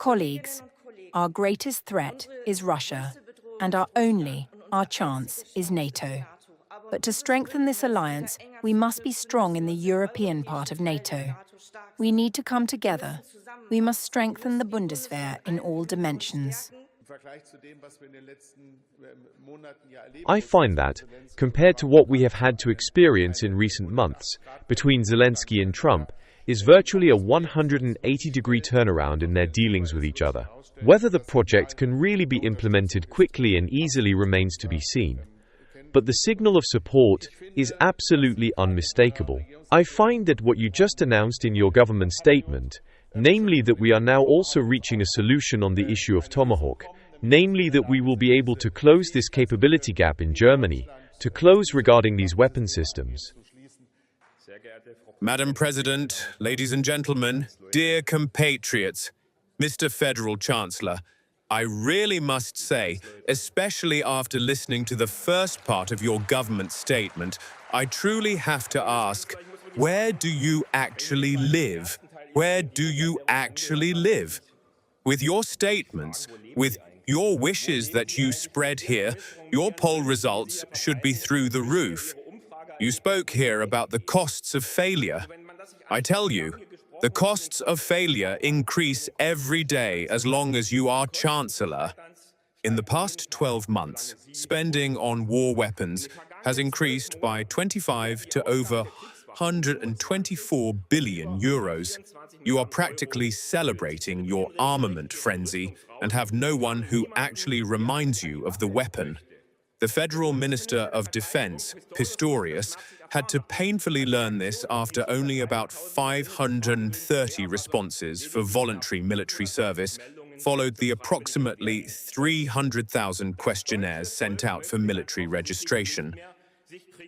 Colleagues, our greatest threat is Russia, and our chance is NATO. But to strengthen this alliance, we must be strong in the European part of NATO. We need to come together. We must strengthen the Bundeswehr in all dimensions. I find that, compared to what we have had to experience in recent months, between Zelensky and Trump, is virtually a 180-degree turnaround in their dealings with each other. Whether the project can really be implemented quickly and easily remains to be seen. But the signal of support is absolutely unmistakable. I find that what you just announced in your government statement, namely that we are now also reaching a solution on the issue of Tomahawk, namely that we will be able to close this capability gap in Germany, to close regarding these weapon systems. Madam President, ladies and gentlemen, dear compatriots, Mr. Federal Chancellor, I really must say, especially after listening to the first part of your government statement, I truly have to ask, where do you actually live? Where do you actually live? With your statements, with your wishes that you spread here, your poll results should be through the roof. You spoke here about the costs of failure. I tell you, the costs of failure increase every day as long as you are Chancellor. In the past 12 months, spending on war weapons has increased by 25 to over 124 billion euros. You are practically celebrating your armament frenzy and have no one who actually reminds you of the weapon. The Federal Minister of Defense, Pistorius, had to painfully learn this after only about 530 responses for voluntary military service followed the approximately 300,000 questionnaires sent out for military registration.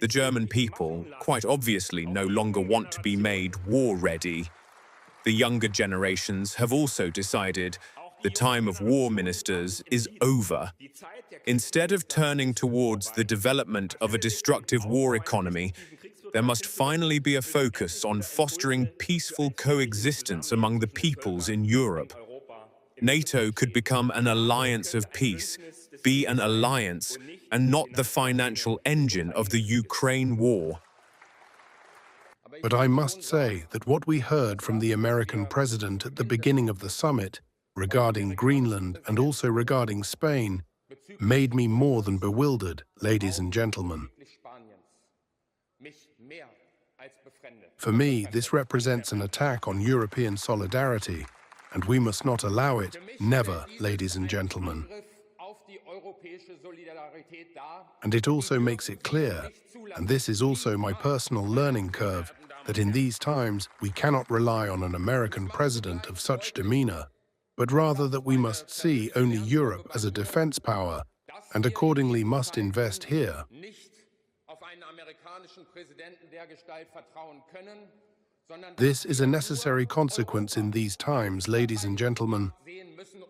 The German people, quite obviously, no longer want to be made war-ready. The younger generations have also decided the time of war ministers is over. Instead of turning towards the development of a destructive war economy, there must finally be a focus on fostering peaceful coexistence among the peoples in Europe. NATO could become an alliance of peace, be an alliance, and not the financial engine of the Ukraine war. But I must say that what we heard from the American president at the beginning of the summit regarding Greenland and also regarding Spain made me more than bewildered, ladies and gentlemen. For me, this represents an attack on European solidarity, and we must not allow it, never, ladies and gentlemen. And it also makes it clear, and this is also my personal learning curve, that in these times we cannot rely on an American president of such demeanour, but rather that we must see only Europe as a defense power, and accordingly must invest here. This is a necessary consequence in these times, ladies and gentlemen.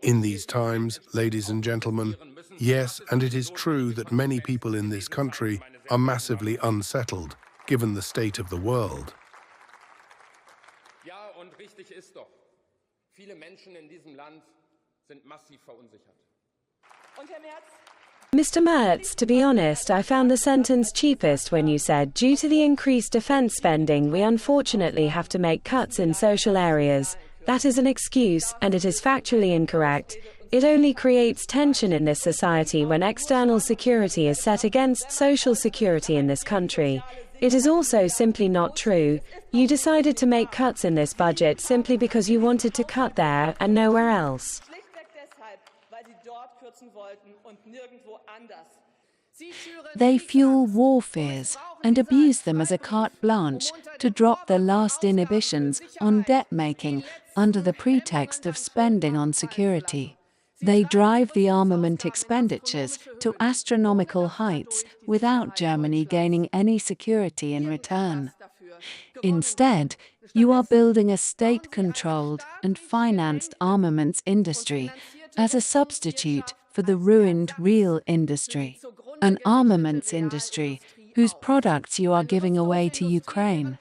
In these times, ladies and gentlemen, yes, and it is true that many people in this country are massively unsettled, given the state of the world. Mr. Merz, to be honest, I found the sentence cheapest when you said, due to the increased defense spending, we unfortunately have to make cuts in social areas. That is an excuse, and it is factually incorrect. It only creates tension in this society when external security is set against social security in this country. It is also simply not true. You decided to make cuts in this budget simply because you wanted to cut there and nowhere else. They fuel war fears and abuse them as a carte blanche to drop their last inhibitions on debt-making under the pretext of spending on security. They drive the armament expenditures to astronomical heights without Germany gaining any security in return. Instead, you are building a state-controlled and financed armaments industry as a substitute for the ruined real industry, an armaments industry whose products you are giving away to Ukraine.